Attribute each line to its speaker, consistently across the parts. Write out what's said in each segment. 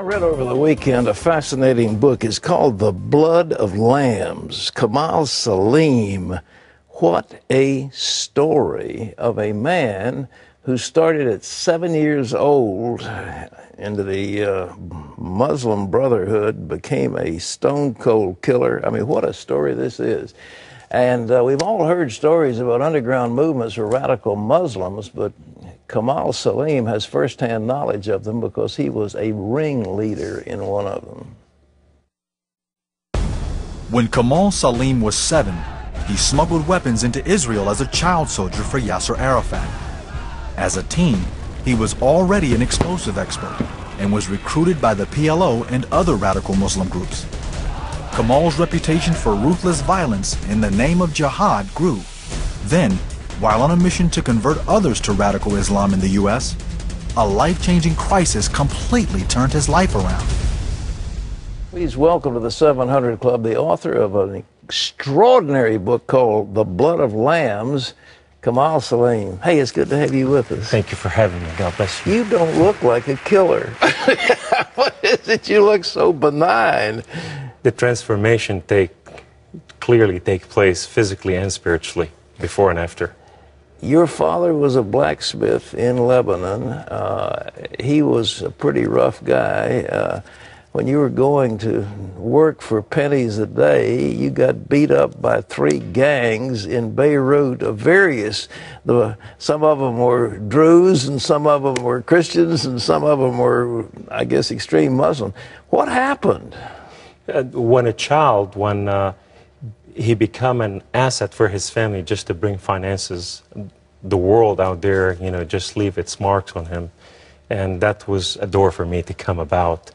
Speaker 1: read over the weekend a fascinating book. It's called The Blood of Lambs. Kamal Salim. What a story of a man who started at 7 years old into the Muslim Brotherhood, became a stone-cold killer. I mean, what a story this is. And we've all heard stories about underground movements or radical Muslims, but Kamal Salim has firsthand knowledge of them because he was a ringleader in one of them.
Speaker 2: When Kamal Salim was 7, he smuggled weapons into Israel as a child soldier for Yasser Arafat. As a teen, he was already an explosive expert and was recruited by the PLO and other radical Muslim groups. Kamal's reputation for ruthless violence in the name of jihad grew. Then, while on a mission to convert others to radical Islam in the U.S., a life-changing crisis completely turned his life around.
Speaker 1: Please welcome to the 700 Club the author of an extraordinary book called The Blood of Lambs, Kamal Salim. Hey, it's good to have you with us.
Speaker 3: Thank you for having me. God bless you.
Speaker 1: You don't look like a killer. What is it? You look so benign.
Speaker 3: The transformation clearly take place physically and spiritually, before and after.
Speaker 1: Your father was a blacksmith in Lebanon. He was a pretty rough guy. When you were going to work for pennies a day, you got beat up by 3 gangs in Beirut of various. Some of them were Druze, and some of them were Christians, and some of them were, I guess, extreme Muslim. What happened?
Speaker 3: When a child, he become an asset for his family just to bring finances, the world out there, just leave its marks on him. And that was a door for me to come about,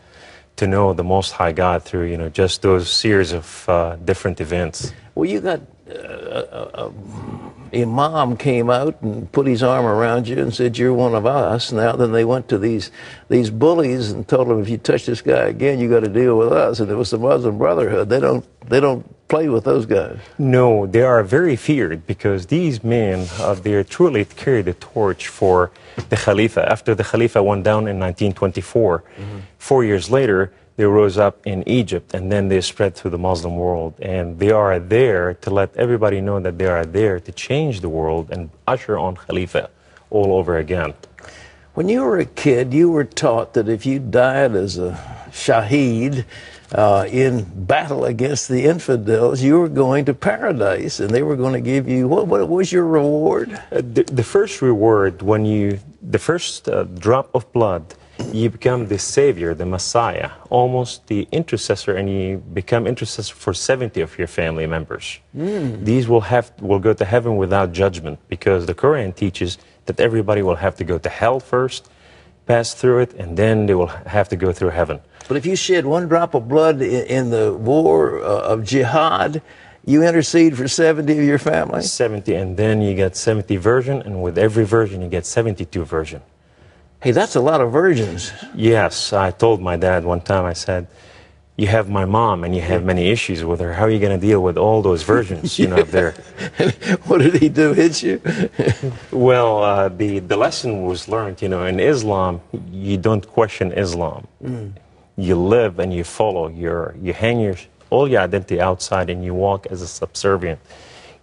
Speaker 3: to know the Most High God through, just those series of different events.
Speaker 1: Well, you got Imam came out and put his arm around you and said, "You're one of us." Now, then they went to these bullies and told them, "If you touch this guy again, you got to deal with us." And it was the Muslim Brotherhood. They don't play with those guys.
Speaker 3: No, they are very feared because these men, they truly carry the torch for the Khalifa. After the Khalifa went down in 1924, 4 years later, they rose up in Egypt, and then they spread through the Muslim world. And they are there to let everybody know that they are there to change the world and usher on Khalifa all over again.
Speaker 1: When you were a kid, you were taught that if you died as a shaheed in battle against the infidels, you were going to paradise, and they were going to give you, what was your reward?
Speaker 3: The first reward, the first drop of blood, you become the savior, the Messiah, almost the intercessor, and you become intercessor for 70 of your family members. These will go to heaven without judgment, because the Qur'an teaches that everybody will have to go to hell first, pass through it, and then they will have to go through heaven.
Speaker 1: But if you shed 1 drop of blood in the war of jihad, you intercede for 70 of your family?
Speaker 3: 70, and then you get 70 virgin, and with every virgin you get 72 virgin.
Speaker 1: Hey, that's a lot of virgins.
Speaker 3: Yes, I told my dad one time, I said, "You have my mom and you have many issues with her. How are you going to deal with all those virgins, up there?"
Speaker 1: What did he do, hit you?
Speaker 3: Well, the lesson was learned, in Islam, you don't question Islam. You live and you follow. You hang all your identity outside and you walk as a subservient.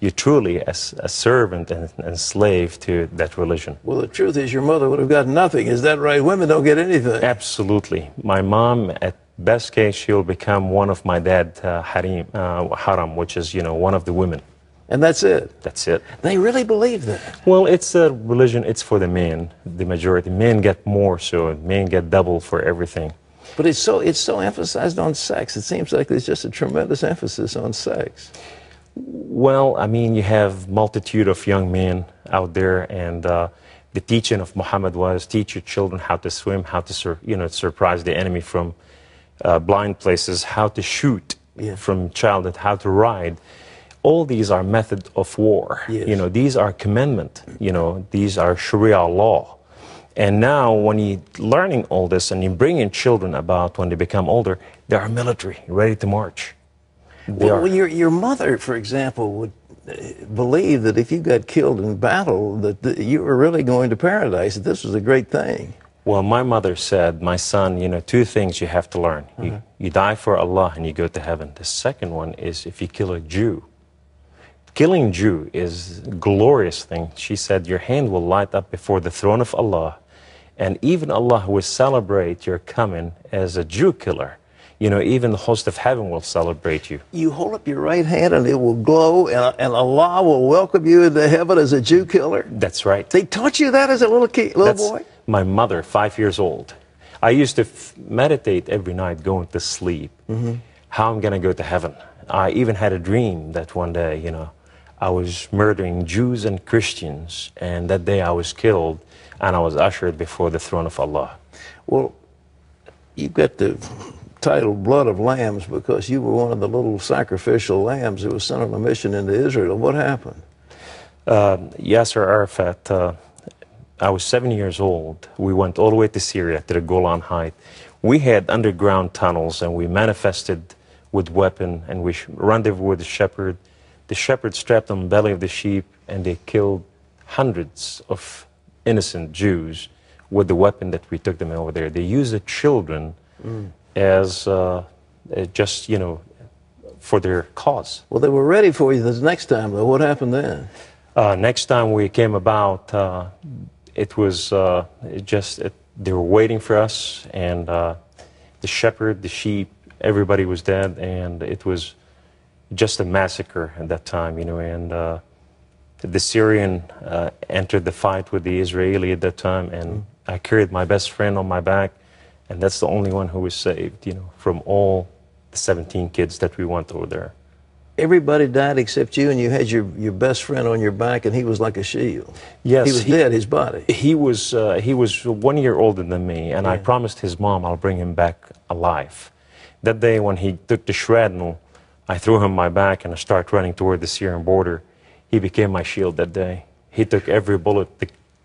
Speaker 3: You're truly a servant and slave to that religion.
Speaker 1: Well, the truth is your mother would have got nothing. Is that right? Women don't get anything.
Speaker 3: Absolutely. My mom, at best case, she'll become one of my dad's haram, which is, one of the women.
Speaker 1: And that's it?
Speaker 3: That's it.
Speaker 1: They really believe that?
Speaker 3: Well, it's a religion. It's for the men, the majority. Men get more, so men get double for everything.
Speaker 1: But it's so emphasized on sex. It seems like there's just a tremendous emphasis on sex.
Speaker 3: Well, I mean, you have multitude of young men out there, and the teaching of Muhammad was teach your children how to swim, how to surprise the enemy from blind places, how to shoot from childhood, how to ride. All these are methods of war.
Speaker 1: Yes.
Speaker 3: These are commandment. These are Sharia law. And now, when you're learning all this and you're bringing children about when they become older, they are military, ready to march.
Speaker 1: Well, your mother, for example, would believe that if you got killed in battle, that you were really going to paradise, that this was a great thing.
Speaker 3: Well, my mother said, my son, you know, two things you have to learn. You die for Allah and you go to heaven. The second one is if you kill a Jew. Killing Jew is a glorious thing. She said, your hand will light up before the throne of Allah. And even Allah will celebrate your coming as a Jew killer. You know, even the host of heaven will celebrate you.
Speaker 1: You hold up your right hand and it will glow, and Allah will welcome you into heaven as a Jew killer?
Speaker 3: That's right.
Speaker 1: They taught you that as a little boy?
Speaker 3: My mother, 5 years old. I used to meditate every night going to sleep, how I'm going to go to heaven. I even had a dream that one day, you know, I was murdering Jews and Christians, and that day I was killed, and I was ushered before the throne of Allah.
Speaker 1: Well, you've got the title Blood of Lambs because you were one of the little sacrificial lambs that was sent on a mission into Israel. What happened?
Speaker 3: Yasser Arafat, I was 7 years old. We went all the way to Syria, to the Golan Heights. We had underground tunnels, and we manifested with weapon, and we rendezvoused with the shepherd. The shepherd strapped on the belly of the sheep, and they killed hundreds of innocent Jews with the weapon that we took them over there. They used the children as just, you know, for their cause.
Speaker 1: Well, they were ready for you the next time, though. What happened then?
Speaker 3: Next time we came about, it was they were waiting for us, and the shepherd, the sheep, everybody was dead, and it was just a massacre at that time, you know, and the Syrian entered the fight with the Israeli at that time, and I carried my best friend on my back, and that's the only one who was saved, you know, from all the 17 kids that we went over there.
Speaker 1: Everybody died except you, and you had your best friend on your back, and he was like a shield.
Speaker 3: Yes.
Speaker 1: He was dead, his body.
Speaker 3: He was 1 year older than me, and I promised his mom I'll bring him back alive. That day when he took the shrapnel, I threw him on my back, and I started running toward the Syrian border. He became my shield that day. He took every bullet.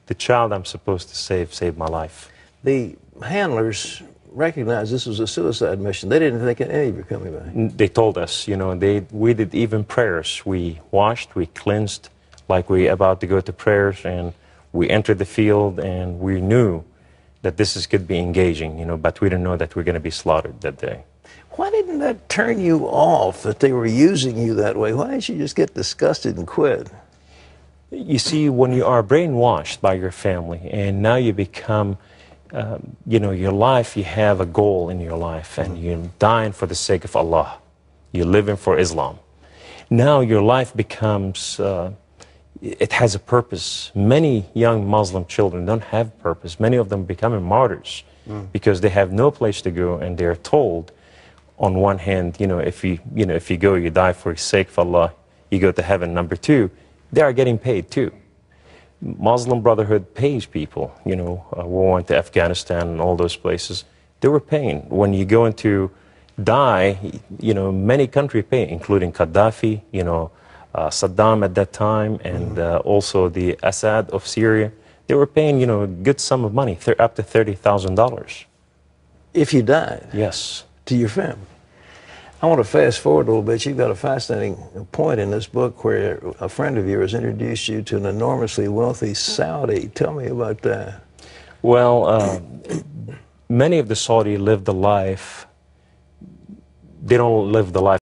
Speaker 3: The child I'm supposed to save saved my life.
Speaker 1: The handlers recognized this was a suicide mission. They didn't think any of you were coming back.
Speaker 3: They told us, you know, we did even prayers. We washed, we cleansed, like we about to go to prayers, and we entered the field, and we knew that this could be engaging, you know, but we didn't know that we're going to be slaughtered that day.
Speaker 1: Why didn't that turn you off, that they were using you that way? Why didn't you just get disgusted and quit?
Speaker 3: You see, when you are brainwashed by your family, and now you become, you know, your life, you have a goal in your life, and you're dying for the sake of Allah. You're living for Islam. Now your life becomes, it has a purpose. Many young Muslim children don't have purpose. Many of them becoming martyrs because they have no place to go, and they're told, on one hand, you know, if you go, you die for the sake of Allah, you go to heaven. Number two, they are getting paid too. Muslim Brotherhood pays people, you know, we went to Afghanistan and all those places. They were paying. When you go into die, you know, many countries pay, including Gaddafi, you know, Saddam at that time, and also the Assad of Syria. They were paying, you know, a good sum of money, up to $30,000.
Speaker 1: If you died?
Speaker 3: Yes.
Speaker 1: To your family. I want to fast forward a little bit. You've got a fascinating point in this book where a friend of yours introduced you to an enormously wealthy Saudi. Tell me about that.
Speaker 3: Well, many of the Saudi live the life, they don't live the life